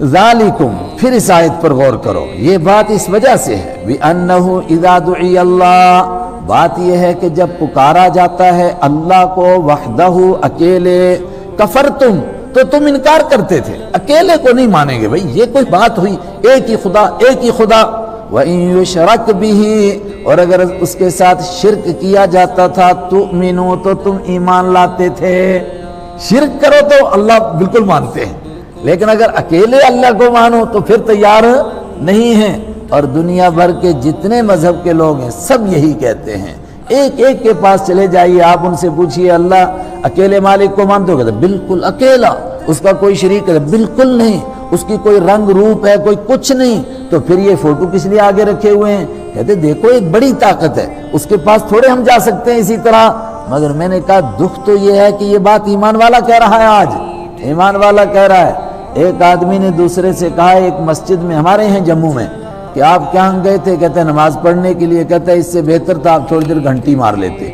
ذالکم، پھر اس آیت پر غور کرو، یہ بات اس وجہ سے ہے بِأَنَّهُ إِذَا دُعِيَ اللَّهُ، بات یہ ہے کہ جب پکارا جاتا ہے اللہ کو وحدہ اکیلے، کفرتم تو تم انکار کرتے تھے، اکیلے کو نہیں مانیں گے بھئی، یہ کوئی بات ہوئی، ایک ہی خدا ایک ہی خدا۔ وَإِن يُشْرَكْ بِهِ، اور اگر اس کے ساتھ شرک کیا جاتا تھا تُؤْمِنُوا تو تم ایمان لاتے تھے۔ شرک کرو تو اللہ بالکل مانتے ہیں، لیکن اگر اکیلے اللہ کو مانو تو پھر تیار نہیں ہیں۔ اور دنیا بھر کے جتنے مذہب کے لوگ ہیں سب یہی کہتے ہیں، ایک ایک کے پاس چلے جائیے، آپ ان سے پوچھئے اللہ اکیلے مالک کو مانتے ہو؟ کہتے بالکل اکیلا، اس کا کوئی شریک ہے؟ بالکل نہیں، اس کی کوئی رنگ روپ ہے، کوئی کچھ نہیں، تو پھر یہ فوٹو کس لیے آگے رکھے ہوئے ہیں؟ کہتے دیکھو ایک بڑی طاقت ہے، اس کے پاس تھوڑے ہم جا سکتے ہیں اسی طرح۔ مگر میں نے کہا دکھ تو یہ ہے کہ یہ بات ایمان والا کہہ رہا ہے، آج ایمان والا کہہ رہا ہے۔ ایک آدمی نے دوسرے سے کہا ایک مسجد میں ہمارے ہیں جموں میں کہ آپ کہاں گئے تھے؟ کہتے ہیں نماز پڑھنے کے لیے۔ کہتا ہے اس سے بہتر تھا آپ تھوڑی دیر گھنٹی مار لیتے۔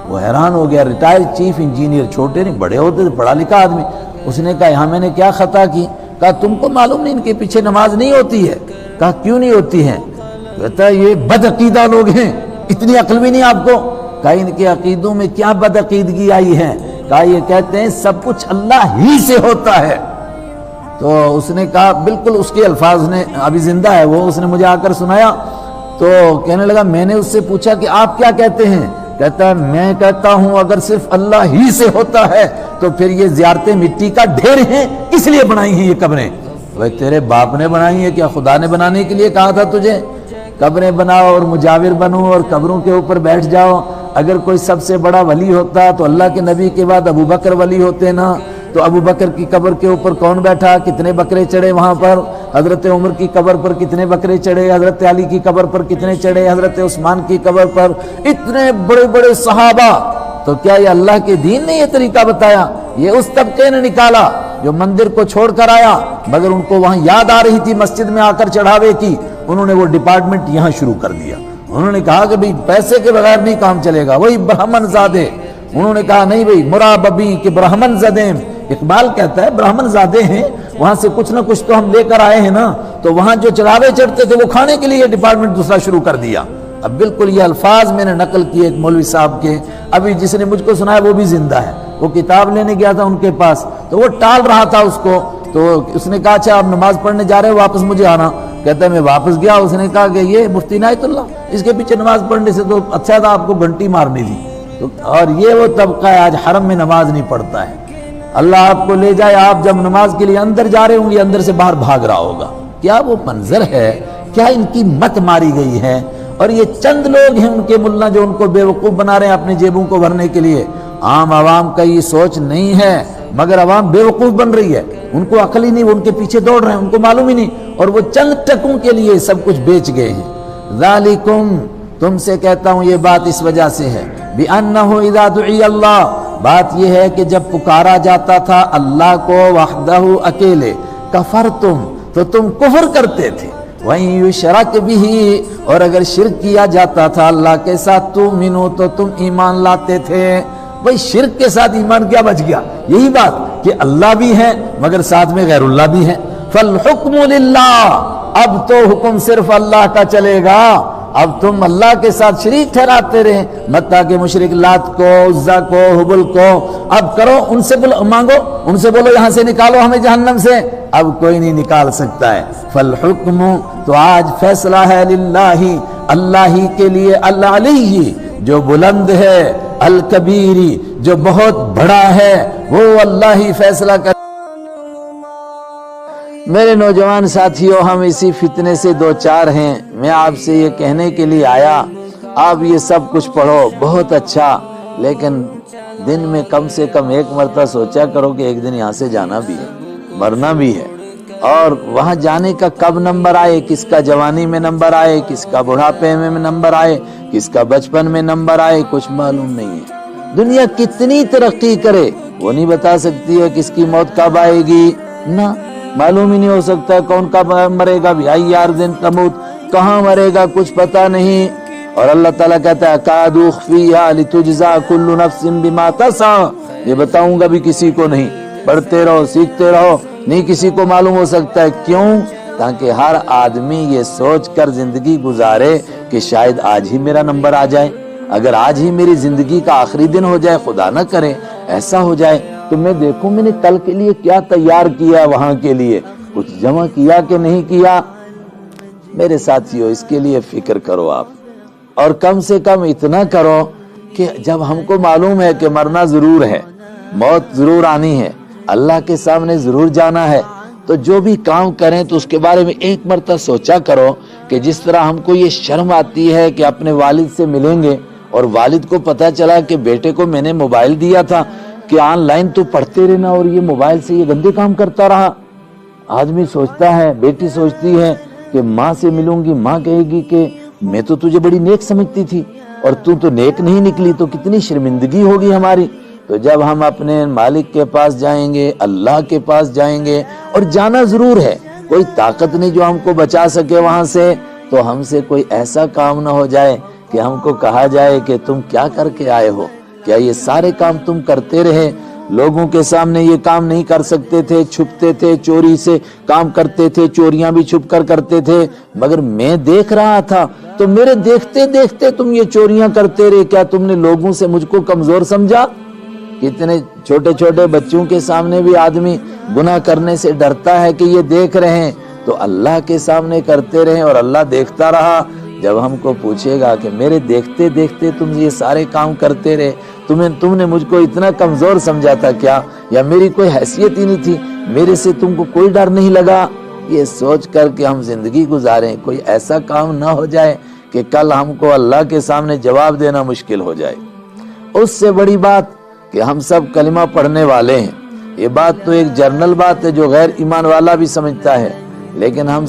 وہ حیران ہو گیا، ریٹائر چیف انجینئر، چھوٹے نہیں بڑے ہوتے تھے، پڑھا لکھا آدمی۔ اس نے کہا یہاں میں نے کیا خطا کی؟ کہا تم کو معلوم نہیں ان کے پیچھے نماز نہیں ہوتی ہے؟ کہا کیوں نہیں ہوتی ہے؟ کہتا ہے یہ بد عقیدہ لوگ ہیں، اتنی عقل بھی نہیں آپ کو؟ کہا ان کے عقیدوں میں کیا بد عقیدگی آئی ہے؟ کہا یہ کہتے ہیں سب کچھ اللہ ہی سے ہوتا ہے۔ تو اس نے کہا بالکل اس کے الفاظ نے، ابھی زندہ ہے وہ، اس نے مجھے آ کر سنایا تو کہنے لگا میں نے اس سے پوچھا کہ آپ کیا کہتے ہیں؟ کہتا ہے میں کہتا ہوں اگر صرف اللہ ہی سے ہوتا ہے تو پھر یہ زیارتیں مٹی کا ڈھیر ہیں، کس لیے بنائی ہیں یہ قبریں؟ وہ تیرے باپ نے بنائی ہیں، کیا خدا نے بنانے کے لیے کہا تھا تجھے؟ قبریں بناؤ اور مجاور بنو اور قبروں کے اوپر بیٹھ جاؤ۔ اگر کوئی سب سے بڑا ولی ہوتا تو اللہ کے نبی کے بعد ابو بکر ولی ہوتے نا، تو ابو بکر کی قبر کے اوپر کون بیٹھا؟ کتنے بکرے چڑھے وہاں پر؟ حضرت عمر کی قبر پر کتنے بکرے چڑھے؟ حضرت علی کی قبر پر کتنے چڑھے؟ حضرت عثمان کی قبر پر اتنے بڑے بڑے صحابہ۔ تو کیا یہ اللہ کے دین نے یہ طریقہ بتایا؟ یہ اس طبقے نے نکالا جو مندر کو چھوڑ کر آیا، مگر ان کو وہاں یاد آ رہی تھی مسجد میں آ کر چڑھاوے کی، انہوں نے وہ ڈپارٹمنٹ یہاں شروع کر دیا۔ انہوں نے کہا کہ بھئی پیسے کے بغیر نہیں کام چلے گا، وہی برہمن زادے۔ انہوں نے کہا نہیں بھئی مراببی کہ برہمن زدیم، اقبال کہتا ہے برہمن زادے ہیں، وہاں سے کچھ نہ کچھ تو ہم لے کر آئے ہیں نا، تو وہاں جو چڑھاوے چڑھتے تھے وہ کھانے کے لیے ڈپارٹمنٹ دوسرا شروع کر دیا۔ اب بالکل یہ الفاظ میں نے نقل کیے ایک مولوی صاحب کے، ابھی جس نے مجھ کو سنایا وہ بھی زندہ ہے، وہ کتاب لینے گیا تھا ان کے پاس تو وہ ٹال رہا تھا اس کو، تو اس نے کہا اچھا آپ نماز پڑھنے جا رہے ہو واپس مجھے آنا؟ کہتا ہے میں واپس گیا، اس نے کہا کہ یہ مفتی عنایت اللہ، اس کے پیچھے نماز پڑھنے سے تو اچھا تھا آپ کو گھنٹی مارنی تھی۔ اور یہ وہ طبقہ ہے آج حرم میں نماز نہیں پڑھتا ہے، اللہ آپ کو لے جائے، آپ جب نماز کے لیے اندر جا رہے ہوں گے اندر سے باہر بھاگ رہا ہوگا۔ کیا وہ منظر ہے، کیا ان کی مت ماری گئی ہے۔ اور یہ چند لوگ ہیں ان کے ملا جو ان کو بے وقوف بنا رہے ہیں اپنی جیبوں کو بھرنے کے لیے۔ عام عوام کا یہ سوچ نہیں ہے، مگر عوام بے وقوف بن رہی ہے، ان کو عقل ہی نہیں، وہ ان کے پیچھے دوڑ رہے ہیں، ان کو معلوم ہی نہیں، اور وہ چند ٹکوں کے لیے سب کچھ بیچ گئے ہیں۔ ذالکم، تم سے کہتا ہوں یہ بات اس وجہ سے ہے بِأَنَّهُ إِذَا دُعِيَ اللَّهُ، بات یہ ہے کہ جب پکارا جاتا تھا اللہ کو وحدہ اکیلے، کفرتم تو تم کفر کرتے تھے، وَإِن يُشْرَكْ بِهِ، اور اگر شرک کیا جاتا تھا اللہ کے ساتھ تُؤْمِنُوا تو تم ایمان لاتے تھے۔ بھئی شرک کے ساتھ ایمان کیا بچ گیا؟ یہی بات کہ اللہ بھی ہے مگر ساتھ میں غیر اللہ بھی ہے۔ فَالْحُكْمُ لِلَّهِ، اب تو حکم صرف اللہ کا چلے گا، اب تم اللہ کے ساتھ شریک ٹھہراتے رہے، مکہ کے مشرک لات کو، عزا کو، حبل کو، اب کرو ان سے مانگو، ان سے بولو یہاں سے نکالو ہمیں جہنم سے، اب کوئی نہیں نکال سکتا ہے۔ فالحکم، تو آج فیصلہ ہے للہ، اللہ ہی کے لیے، العلی جو بلند ہے، الکبیری جو بہت بڑا ہے، وہ اللہ ہی فیصلہ کر۔ میرے نوجوان ساتھیوں، ہم اسی فتنے سے دو چار ہیں، میں آپ سے یہ کہنے کے لیے آیا آپ یہ سب کچھ پڑھو بہت اچھا، لیکن دن میں کم سے کم ایک مرتبہ سوچا کرو کہ ایک دن یہاں سے جانا بھی ہے، مرنا بھی ہے، اور وہاں جانے کا کب نمبر آئے، کس کا جوانی میں نمبر آئے، کس کا بڑھاپے میں نمبر آئے، کس کا بچپن میں نمبر آئے، کچھ معلوم نہیں ہے۔ دنیا کتنی ترقی کرے وہ نہیں بتا سکتی ہے کس کی موت کب آئے گی، نہ معلوم ہی نہیں ہو سکتا ہے کون کب مرے گا، بھی یار دن تموت، کہاں مرے گا کچھ پتا نہیں۔ اور اللہ تعالیٰ کہتا ہے اکاد اخفیہا لتجزا کل نفس بما تسعی، یہ بتاؤں گا بھی کسی کو نہیں، پڑھتے رہو سیکھتے رہو، نہیں کسی کو معلوم ہو سکتا ہے. کیوں؟ تاکہ ہر آدمی یہ سوچ کر زندگی گزارے کہ شاید آج ہی میرا نمبر آ جائے. اگر آج ہی میری زندگی کا آخری دن ہو جائے، خدا نہ کرے ایسا ہو جائے، تو میں دیکھوں میں نے کل کے لیے کیا تیار کیا، وہاں کے لیے کچھ جمع کیا کہ نہیں کیا. میرے ساتھیو، اس کے لیے فکر کرو آپ، اور کم سے کم اتنا کرو کہ جب ہم کو معلوم ہے کہ مرنا ضرور ہے، موت ضرور آنی ہے، اللہ کے سامنے ضرور جانا ہے، تو جو بھی کام کریں تو اس کے بارے میں ایک مرتبہ سوچا کرو کہ جس طرح ہم کو یہ شرم آتی ہے کہ اپنے والد سے ملیں گے اور والد کو پتا چلا کہ بیٹے کو میں نے موبائل دیا تھا کہ آن لائن تو پڑھتے رہنا اور یہ موبائل سے یہ گندے کام کرتا رہا. آدمی سوچتا ہے، بیٹی سوچتی ہے کہ ماں سے ملوں گی، ماں کہے گی کہ میں تو تجھے بڑی نیک سمجھتی تھی اور تو نیک نہیں نکلی، تو کتنی شرمندگی ہوگی ہماری. تو جب ہم اپنے مالک کے پاس جائیں گے، اللہ کے پاس جائیں گے، اور جانا ضرور ہے، کوئی طاقت نہیں جو ہم کو بچا سکے وہاں سے، تو ہم سے کوئی ایسا کام نہ ہو جائے کہ ہم کو کہا جائے کہ تم کیا کر کے آئے ہو، کیا یہ سارے کام تم کرتے رہے؟ لوگوں کے سامنے یہ کام نہیں کر سکتے تھے، چھپتے تھے، چوری سے کام کرتے تھے، چوریاں بھی چھپ کر کرتے تھے، مگر میں دیکھ رہا تھا تو میرے دیکھتے دیکھتے تم یہ چوریاں کرتے رہے. کیا تم نے لوگوں سے مجھ کو کمزور سمجھا؟ کتنے چھوٹے چھوٹے بچوں کے سامنے بھی آدمی گناہ کرنے سے ڈرتا ہے کہ یہ دیکھ رہے ہیں، تو اللہ کے سامنے کرتے رہے اور اللہ دیکھتا رہا. جب ہم کو پوچھے گا کہ میرے دیکھتے دیکھتے تم یہ سارے کام کرتے رہے، تم نے مجھ کو اتنا کمزور سمجھا تھا کیا؟ یا میری کوئی حیثیت ہی نہیں تھی؟ میرے سے تم کو کوئی ڈر نہیں لگا؟ یہ سوچ کر کہ ہم زندگی گزاریں، کوئی ایسا کام نہ ہو جائے کہ کل ہم کو اللہ کے سامنے جواب دینا مشکل ہو جائے. اس سے بڑی بات کہ ہم سب کلمہ پڑھنے والے ہیں. یہ بات تو ایک جرنل بات ہے جو غیر ایمان والا بھی سمجھتا ہے، لیکن ہم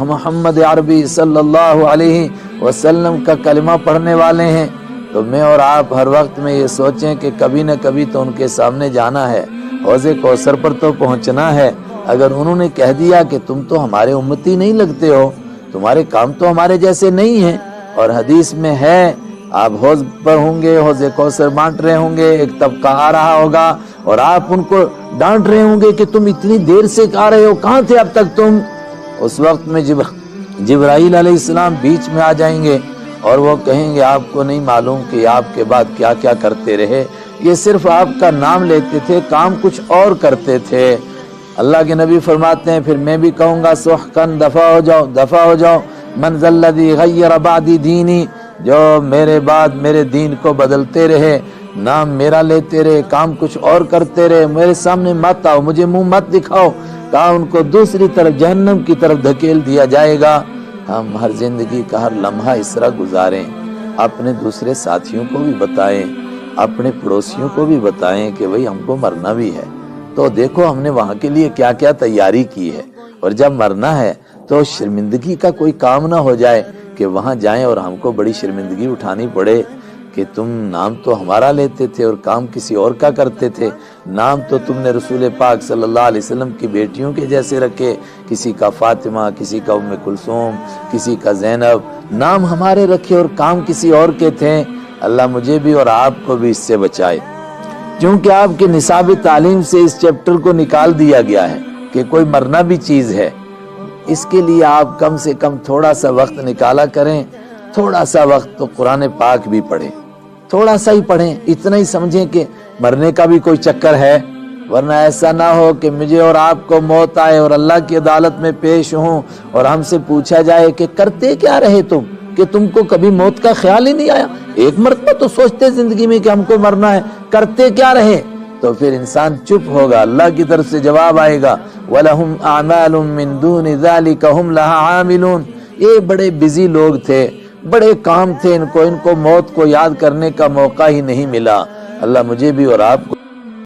محمد عربی صلی اللہ علیہ وسلم کا کلمہ پڑھنے والے ہیں. تو میں اور آپ ہر وقت میں یہ سوچیں کہ کبھی نہ کبھی تو ان کے سامنے جانا ہے، حوض کوثر پر تو پہنچنا ہے. اگر انہوں نے کہہ دیا کہ تم تو ہمارے امتی نہیں لگتے ہو، تمہارے کام تو ہمارے جیسے نہیں ہیں، اور حدیث میں ہے آپ حوض پر ہوں گے، حوض کوثر بانٹ رہے ہوں گے، ایک طبقہ آ رہا ہوگا اور آپ ان کو ڈانٹ رہے ہوں گے کہ تم اتنی دیر سے آ رہے ہو، کہاں تھے اب تک تم؟ اس وقت میں جبرائیل علیہ السلام بیچ میں آ جائیں گے اور وہ کہیں گے آپ کو نہیں معلوم کہ آپ کے بعد کیا کیا کرتے رہے، یہ صرف آپ کا نام لیتے تھے، کام کچھ اور کرتے تھے. اللہ کے نبی فرماتے ہیں پھر میں بھی کہوں گا سحقن، دفع ہو جاؤ، دفع ہو جاؤ. من ذا الذی غیر بعدی دینی، جو میرے بعد میرے دین کو بدلتے رہے، نام میرا لیتے رہے، کام کچھ اور کرتے رہے، میرے سامنے مت آؤ، مجھے منہ مت دکھاؤ، کہا ان کو دوسری طرف جہنم کی طرف دھکیل دیا جائے گا. ہم ہر زندگی کا ہر لمحہ اس طرح گزاریں، اپنے دوسرے ساتھیوں کو بھی بتائیں، اپنے پڑوسیوں کو بھی بتائیں کہ بھئی ہم کو مرنا بھی ہے، تو دیکھو ہم نے وہاں کے لیے کیا کیا تیاری کی ہے، اور جب مرنا ہے تو شرمندگی کا کوئی کام نہ ہو جائے کہ وہاں جائیں اور ہم کو بڑی شرمندگی اٹھانی پڑے کہ تم نام تو ہمارا لیتے تھے اور کام کسی اور کا کرتے تھے. نام تو تم نے رسول پاک صلی اللہ علیہ وسلم کی بیٹیوں کے جیسے رکھے، کسی کا فاطمہ، کسی کا ام کلثوم، کسی کا زینب، نام ہمارے رکھے اور کام کسی اور کے تھے. اللہ مجھے بھی اور آپ کو بھی اس سے بچائے. چونکہ آپ کے نصاب تعلیم سے اس چیپٹر کو نکال دیا گیا ہے کہ کوئی مرنا بھی چیز ہے، اس کے لیے آپ کم سے کم تھوڑا سا وقت نکالا کریں، تھوڑا سا وقت تو قرآن پاک بھی پڑھیں، تھوڑا سا ہی پڑھیں، اتنا ہی سمجھیں کہ مرنے کا بھی کوئی چکر ہے. ورنہ ایسا نہ ہو کہ مجھے اور آپ کو موت آئے اور اللہ کی عدالت میں پیش ہوں اور ہم سے پوچھا جائے کہ کرتے کیا رہے تم، کہ تم کو کبھی موت کا خیال ہی نہیں آیا؟ ایک مرتبہ تو سوچتے زندگی میں کہ ہم کو مرنا ہے، کرتے کیا رہے؟ تو پھر انسان چپ ہوگا، اللہ کی طرف سے جواب آئے گا وَلَهُمْ أَعْمَالٌ مِّن دُونِ ذَلِكَ هُمْ لَهَا عَامِلُونَ. یہ بڑے بزی لوگ تھے، بڑے کام تھے، ان کو موت کو یاد کرنے کا موقع ہی نہیں ملا. اللہ مجھے بھی اور آپ کو